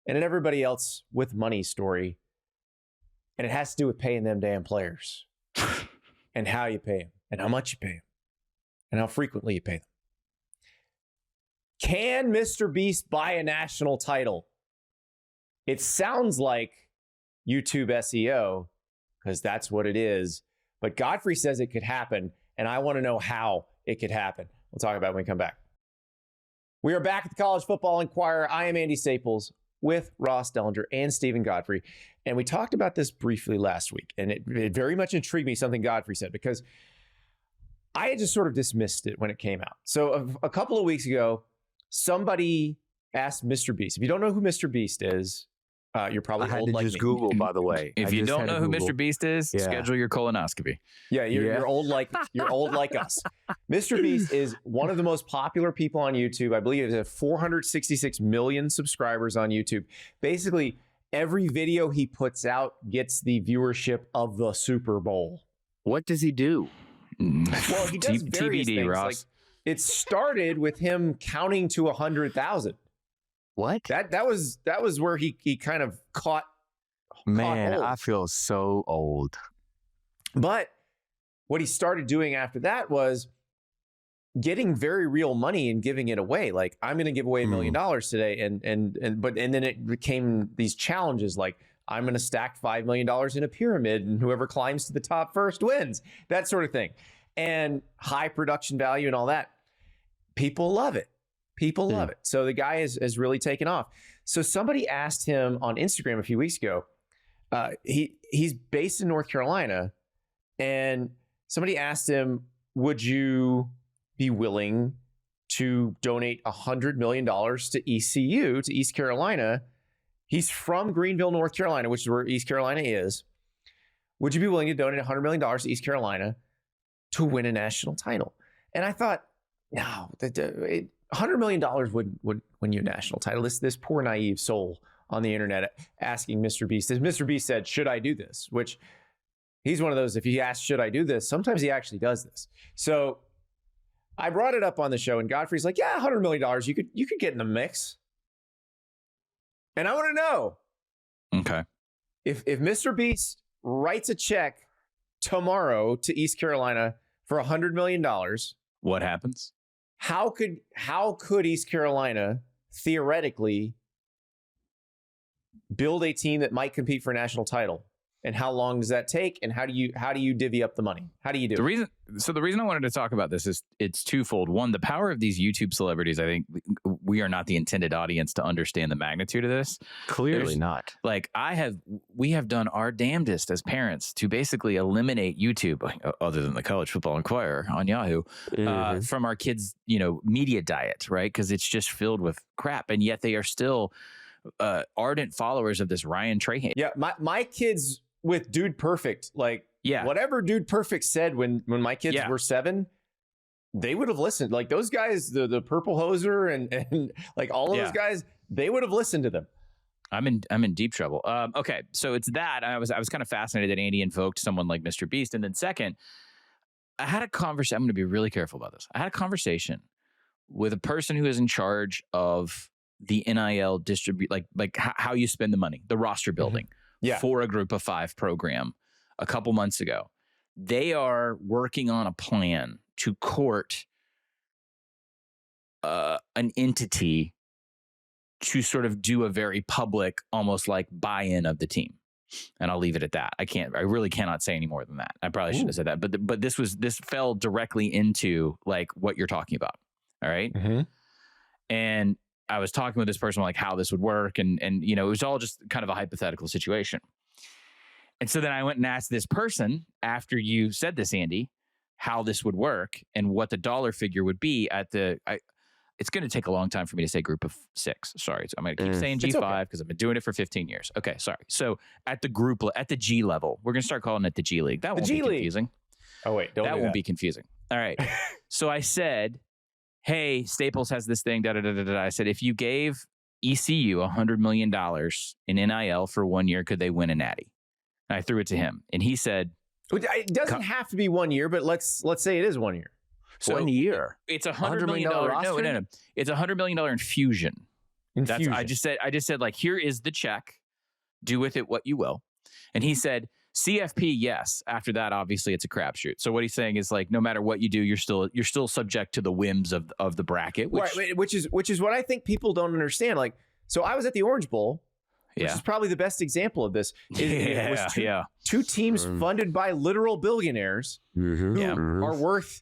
and an everybody else with money story. And it has to do with paying them damn players and how you pay them and how much you pay them and how frequently you pay them. Can Mr. Beast buy a national title? It sounds like YouTube SEO because that's what it is. But Godfrey says it could happen, and I want to know how it could happen. We'll talk about it when we come back. We are back at the College Football Enquirer. I am Andy Staples with Ross Dellenger and Steven Godfrey. And we talked about this briefly last week, and it very much intrigued me, something Godfrey said, because I had just sort of dismissed it when it came out. So a couple of weeks ago, somebody asked Mr. Beast. If you don't know who Mr. Beast is, you're probably old like me. I had to just Google, by the way. If you don't know who Mr. Beast is, schedule your colonoscopy. Yeah, you're old like us. Mr. Beast is one of the most popular people on YouTube. I believe he has 466 million subscribers on YouTube. Basically, every video he puts out gets the viewership of the Super Bowl. What does he do? Well, he does various TBD, things. Ross. Like, it started with him counting to 100,000. What? That was where he kind of caught Man, hold. I feel so old. But what he started doing after that was getting very real money and giving it away. Like, I'm going to give away $1 million today, and then it became these challenges like, I'm going to stack $5 million in a pyramid, and whoever climbs to the top first wins. That sort of thing. And high production value and all that. People love it. People love it. So the guy has really taken off. So somebody asked him on Instagram a few weeks ago. He's based in North Carolina, and somebody asked him, would you be willing to donate $100 million to ECU, to East Carolina? He's from Greenville, North Carolina, which is where East Carolina is. Would you be willing to donate $100 million to East Carolina to win a national title? And I thought, no, $100 million would win you a national title. This poor naive soul on the internet asking Mr. Beast. Mr. Beast said, should I do this? Which he's one of those, if he asks, should I do this? Sometimes he actually does this. So I brought it up on the show, and Godfrey's like, yeah, $100 million, you could get in the mix. And I want to know, okay, if Mr. Beast writes a check tomorrow to East Carolina for $100 million, what happens? How could East Carolina theoretically build a team that might compete for a national title? And how long does that take? And how do you divvy up the money? How do you do it? The reason I wanted to talk about this is it's twofold. One, the power of these YouTube celebrities. I think we are not the intended audience to understand the magnitude of this. Clearly not. Like we have done our damnedest as parents to basically eliminate YouTube, other than the College Football Enquirer on Yahoo, from our kids' media diet, right? Because it's just filled with crap, and yet they are still ardent followers of this Ryan Trahan. Yeah, my kids with Dude Perfect, whatever Dude Perfect said when my kids were 7, they would have listened. Like those guys, the Purple Hoser and like all of those guys, they would have listened to them. I'm in deep trouble. Okay, so it's that I was kind of fascinated that Andy invoked someone like Mr. Beast, and then second, I had a conversation. I'm going to be really careful about this. I had a conversation with a person who is in charge of the NIL distribute, like how you spend the money, the roster building for a Group of 5 program a couple months ago. They are working on a plan to court an entity to sort of do a very public, almost like buy-in of the team. And I'll leave it at that. I really cannot say any more than that. I probably shouldn't have said that, but this fell directly into like what you're talking about. All right. Mm-hmm. And I was talking with this person like how this would work. And it was all just kind of a hypothetical situation. And so then I went and asked this person after you said this, Andy, how this would work and what the dollar figure would be at it's going to take a long time for me to say group of 6. Sorry. So I'm going to keep saying G5 because I've been doing it for 15 years. Okay. Sorry. So at the G level, we're going to start calling it the G League. That won't be confusing. Oh, wait. That won't be confusing. All right. So I said, hey, Staples has this thing. I said, if you gave ECU $100 million in NIL for 1 year, could they win a natty? And I threw it to him. And he said, it doesn't have to be 1 year, but let's say it is 1 year. So 1 year. It's $100 million. No. It's $100 million infusion. I just said, like, here is the check. Do with it what you will. And he said, CFP, yes. After that, obviously, it's a crapshoot. So what he's saying is, like, no matter what you do, you're still subject to the whims of the bracket. Which is what I think people don't understand. Like, so I was at the Orange Bowl, which is probably the best example of this. It was two teams funded by literal billionaires who are worth.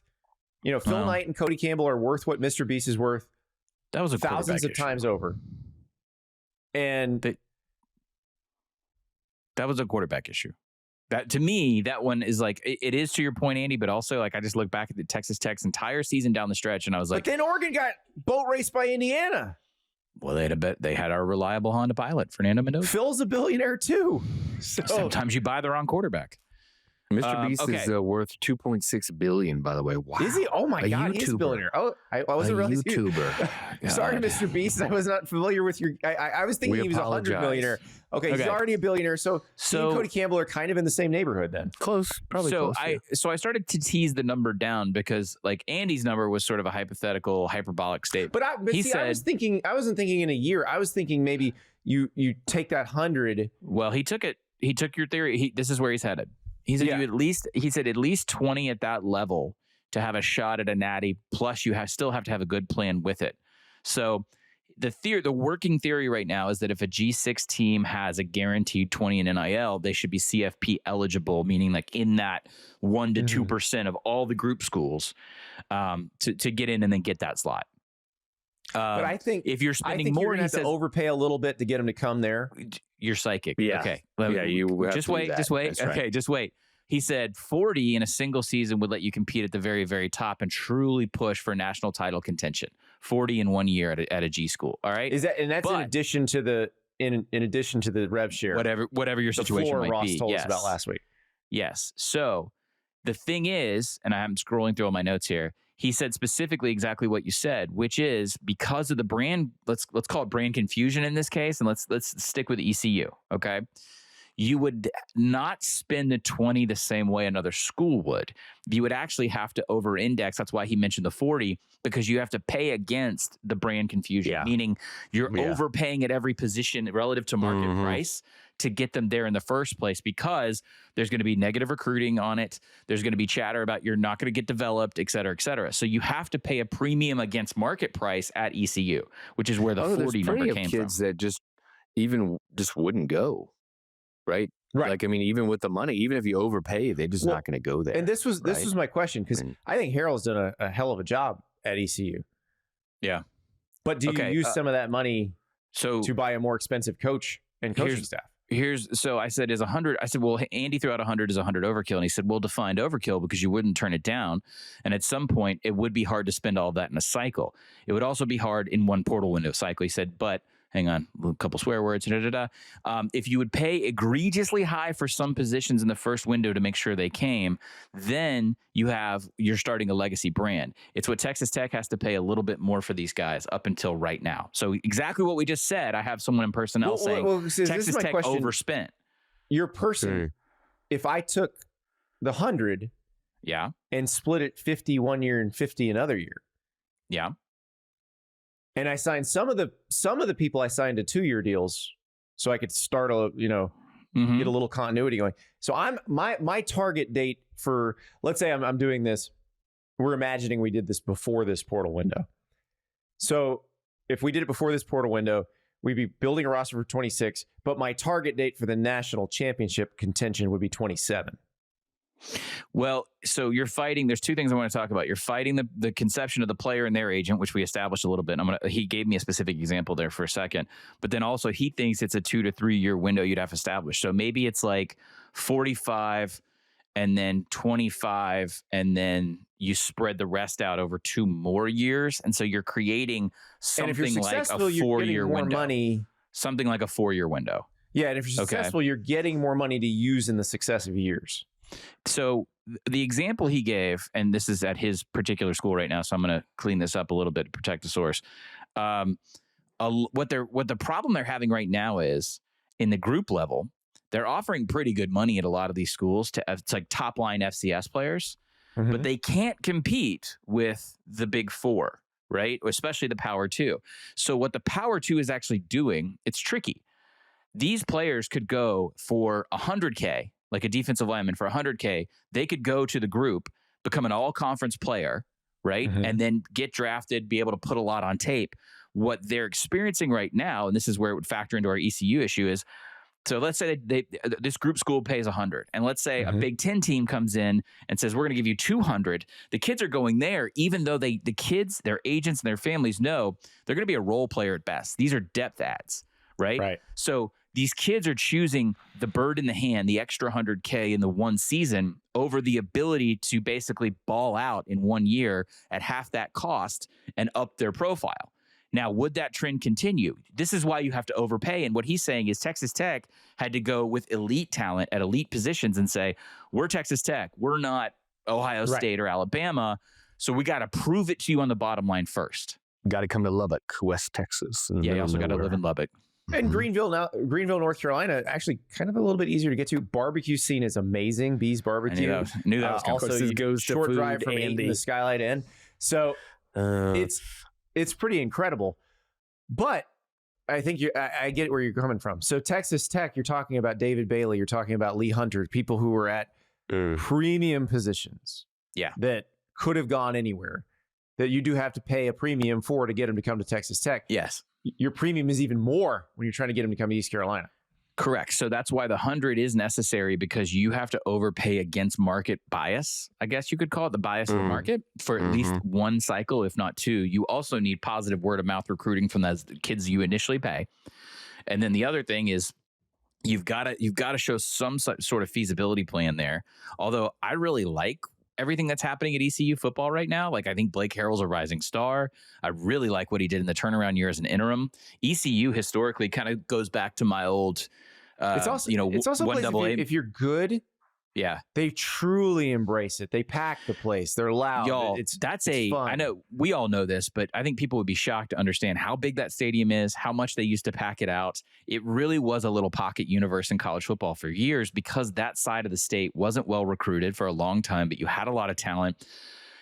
Phil Knight and Cody Campbell are worth what Mr. Beast is worth. That was a thousands of times over. And that was a quarterback issue. That, to me, that one is like, it is to your point, Andy, but also, like, I just look back at the Texas Tech's entire season down the stretch and I was like, but then Oregon got boat raced by Indiana. Well, they had our reliable Honda pilot, Fernando Mendoza. Phil's a billionaire too. So sometimes you buy the wrong quarterback. Mr. Beast is worth $2.6 billion, by the way. Wow. Is he? Oh my God, he's a billionaire. Oh, I wasn't really YouTuber. Sorry, Mr. Beast. I was not familiar with your. I was thinking he was $100 millionaire. Okay, he's already a billionaire. So he and Cody Campbell are kind of in the same neighborhood then. Close, probably. So close, I started to tease the number down because, like, Andy's number was sort of a hypothetical, hyperbolic statement. But I was thinking. I wasn't thinking in a year. I was thinking maybe you take that 100. Well, he took it. He took your theory. This is where he's headed. He said at least 20 at that level to have a shot at a natty. Plus, you still have to have a good plan with it. So the working theory right now is that if a G6 team has a guaranteed 20 in NIL, they should be CFP eligible, meaning like in that 1 to 2% of all the group schools to get in and then get that slot. But I think if you're spending more, he says overpay a little bit to get him to come there. You're psychic. Yeah. Okay. You just wait. Just wait. That's okay. Right. Just wait. He said 40 in a single season would let you compete at the very, very top and truly push for national title contention. 40 in 1 year at a G school. All right. That's in addition to the in addition to the rev share. Whatever your situation might Ross be. told us about last week. Yes. So the thing is, and I'm scrolling through all my notes here. He said specifically exactly what you said, which is because of the brand, let's call it brand confusion in this case, and let's stick with ECU, okay? You would not spend the 20 the same way another school would. You would actually have to over-index. That's why he mentioned the 40, because you have to pay against the brand confusion, meaning you're overpaying at every position relative to market price to get them there in the first place, because there's going to be negative recruiting on it. There's going to be chatter about you're not going to get developed, et cetera, et cetera. So you have to pay a premium against market price at ECU, which is where the 40 number came from. Kids that just wouldn't go, right? Right. Like, I mean, even with the money, even if you overpay, they're just not going to go there. And this was my question, because I think Harold's done a hell of a job at ECU. Yeah. But do you use some of that money to buy a more expensive coach and coaching staff? So I said, is 100. I said, well, Andy threw out 100 is 100 overkill. And he said, well, defined overkill because you wouldn't turn it down. And at some point, it would be hard to spend all of that in a cycle. It would also be hard in one portal window cycle. He said, but hang on, a couple swear words. If you would pay egregiously high for some positions in the first window to make sure they came, then you're starting a legacy brand. It's what Texas Tech has to pay a little bit more for these guys up until right now. So exactly what we just said. I have someone in personnel saying Texas Tech overspent. Your person, if I took the 100, and split it 50 1 year and 50 another year, and I signed some of the people I signed to 2-year deals, so I could start get a little continuity going. So my target date for, let's say I'm doing this. We're imagining we did this before this portal window. So if we did it before this portal window, we'd be building a roster for 26. But my target date for the national championship contention would be 27. Well, so you're fighting. There's two things I want to talk about. You're fighting the conception of the player and their agent, which we established a little bit. He gave me a specific example there for a second, but then also he thinks it's a 2 to 3 year window you'd have to establish. So maybe it's like 45 and then 25, and then you spread the rest out over 2 more years. And so you're creating something like a 4-year window. Money. Something like a 4-year window. Yeah, and if you're successful, you're getting more money to use in the successive years. So the example he gave, and this is at his particular school right now, so I'm going to clean this up a little bit to protect the source. What the problem they're having right now is in the group level, they're offering pretty good money at a lot of these schools to it's like top line FCS players, but they can't compete with the Big Four, right? Especially the Power 2. So what the Power 2 is actually doing, it's tricky. These players could go for $100K, like a defensive lineman for $100K. They could go to the group, become an all-conference player, right? And then get drafted, be able to put a lot on tape. What they're experiencing right now, and this is where it would factor into our ECU issue, is so let's say this group school pays 100, and let's say a Big Ten team comes in and says, we're going to give you 200. The kids are going there, even though the kids, their agents, and their families know they're going to be a role player at best. These are depth ads, right? So these kids are choosing the bird in the hand, the extra 100K in the one season over the ability to basically ball out in 1 year at half that cost and up their profile. Now, would that trend continue? This is why you have to overpay. And what he's saying is Texas Tech had to go with elite talent at elite positions and say, we're Texas Tech. We're not Ohio State or Alabama. So we got to prove it to you on the bottom line first. Got to come to Lubbock, West Texas. Yeah, you also got to live in Lubbock. And Greenville, North Carolina, actually kind of a little bit easier to get to. Barbecue scene is amazing. Bees Barbecue. I knew that was coming. Also, this goes to short food, drive from Andy. the Skylight Inn. So it's pretty incredible. But I think I get where you're coming from. So Texas Tech, you're talking about David Bailey, you're talking about Lee Hunter, people who were at premium positions. Yeah. That could have gone anywhere. That you do have to pay a premium for to get them to come to Texas Tech. Yes. Your premium is even more when you're trying to get them to come to East Carolina. Correct. So that's why the 100 is necessary, because you have to overpay against market bias. I guess you could call it the bias of the market for at least one cycle, if not 2. You also need positive word of mouth recruiting from those kids you initially pay. And then the other thing is you've got to show some sort of feasibility plan there. Although I really like everything that's happening at ECU football right now. Like, I think Blake Harrell's a rising star. I really like what he did in the turnaround year as an interim. ECU historically kind of goes back to my old, it's also if you're good, yeah, they truly embrace it. They pack the place. They're loud. Y'all, it's fun. I know we all know this, but I think people would be shocked to understand how big that stadium is, how much they used to pack it out. It really was a little pocket universe in college football for years, because that side of the state wasn't well recruited for a long time, but you had a lot of talent.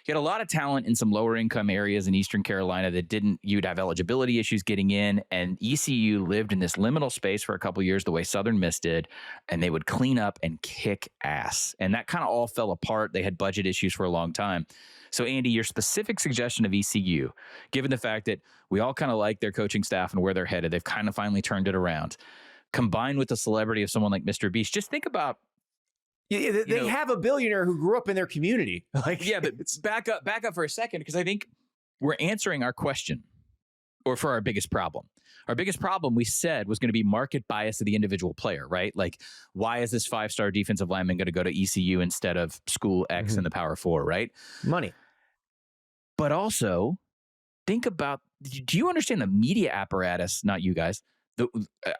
You had a lot of talent in some lower income areas in Eastern Carolina that you'd have eligibility issues getting in, and ECU lived in this liminal space for a couple of years the way Southern Miss did, and they would clean up and kick ass. And that kind of all fell apart. They had budget issues for a long time. So Andy, your specific suggestion of ECU, given the fact that we all kind of like their coaching staff and where they're headed, they've kind of finally turned it around, combined with the celebrity of someone like Mr. Beast, just think about, they have a billionaire who grew up in their community. Like, yeah, but back up for a second, because I think we're answering our question, or for our biggest problem. Our biggest problem, we said, was going to be market bias of the individual player, right? Like, why is this 5-star defensive lineman going to go to ECU instead of school X in the Power 4, right? Money. But also, think about, do you understand the media apparatus? Not you guys.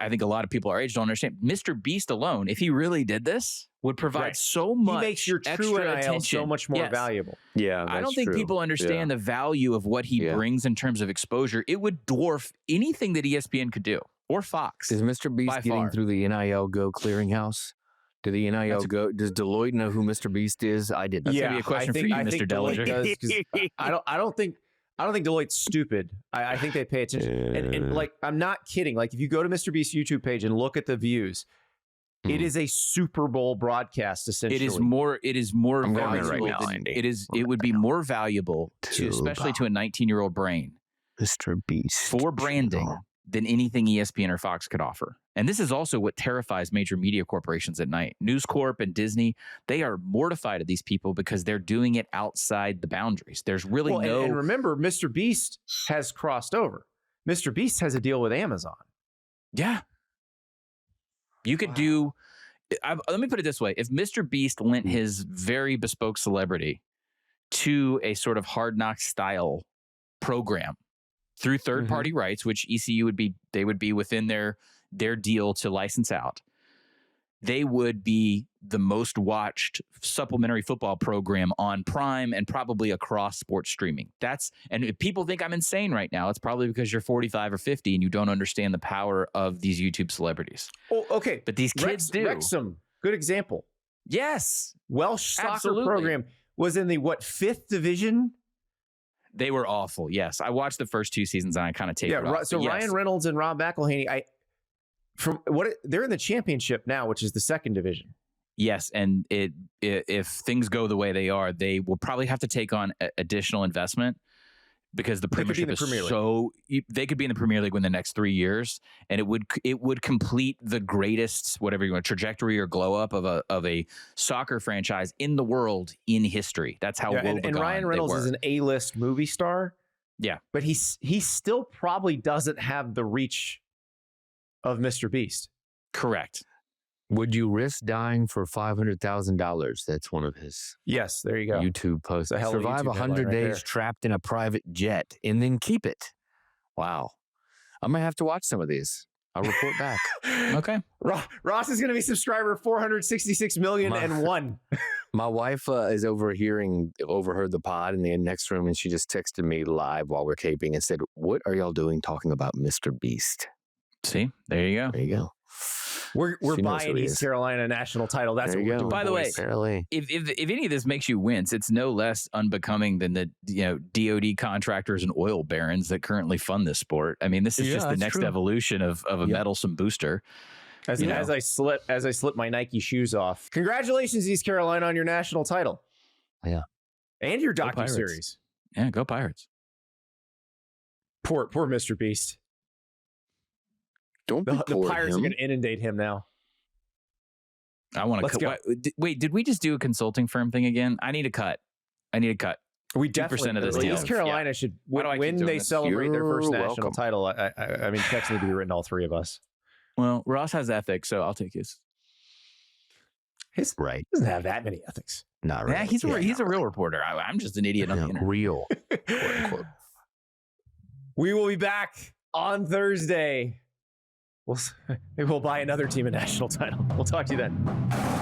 I think a lot of people our age don't understand. Mr. Beast alone, if he really did this, would provide so much. He makes your true NIL attention so much more valuable. Yeah, I don't think people understand the value of what he brings in terms of exposure. It would dwarf anything that ESPN could do, or Fox. Is Mr. Beast getting through the NIL Go clearinghouse? Do the NIL go? Does Deloitte know who Mr. Beast is? I didn't. That's gonna be a question for you, Mr. Dellenger. I don't think Deloitte's stupid. I think they pay attention. And like, I'm not kidding. Like, if you go to Mr. Beast's YouTube page and look at the views, it is a Super Bowl broadcast, essentially. It is more I'm valuable right now, than, Andy. it would be more valuable to, especially to a 19-year-old brain, Mr. Beast for branding, than anything ESPN or Fox could offer. And this is also what terrifies major media corporations at night. News Corp and Disney, they are mortified of these people because they're doing it outside the boundaries. There's really no... And remember, Mr. Beast has crossed over. Mr. Beast has a deal with Amazon. Yeah. You could do... let me put it this way. If Mr. Beast lent his very bespoke celebrity to a sort of Hard Knocks style program through third-party rights, which ECU would be, they would be within their deal to license out, they would be the most watched supplementary football program on Prime and probably across sports streaming. And if people think I'm insane right now, it's probably because you're 45 or 50 and you don't understand the power of these YouTube celebrities. Oh, okay. But these kids do. Wrexham, good example. Yes. Welsh soccer Absolutely. program was in the, 5th division? They were awful. Yes. I watched the first 2 seasons and I kind of tapered off. So yes. Ryan Reynolds and Rob McElhaney, they're in the championship now, which is the 2nd division. Yes, and if things go the way they are, they will probably have to take on additional investment because the Premiership is so. They could be in the Premier League within the next 3 years, and it would complete the greatest whatever you want trajectory or glow up of a soccer franchise in the world in history. That's how woebegone and Ryan Reynolds is an A-list movie star. Yeah, but he still probably doesn't have the reach of Mr. Beast. Correct. Would you risk dying for $500,000? That's one of his. Yes, there you go. YouTube posts. Survive 100 days trapped in a private jet and then keep it. Wow. I'm going to have to watch some of these. I'll report back. Okay. Ross is going to be subscriber 466 million and one. My wife is overheard the pod in the next room, and she just texted me live while we're caping and said, "What are y'all doing talking about Mr. Beast?" See, there you go. There you go. We're buying East Carolina national title. That's what we're doing. By the way, if any of this makes you wince, it's no less unbecoming than the DoD contractors and oil barons that currently fund this sport. I mean, this is just the next evolution of a meddlesome booster. As I slip my Nike shoes off. Congratulations, East Carolina, on your national title. Yeah, and your docuseries. Yeah, go Pirates. Poor Mr. Beast. Don't be the Pirates are going to inundate him now. I want to cut. Wait, did we just do a consulting firm thing again? I need a cut. We definitely 2% of this deal. East Carolina should, when they celebrate their first national title, I mean, checks need to be written to all three of us. Well, Ross has ethics, so I'll take his. His right. Doesn't have that many ethics. Not really. Yeah, he's a real reporter. I'm just an idiot on the internet. Real. Quote unquote. We will be back on Thursday. Maybe we'll buy another team a national title. We'll talk to you then.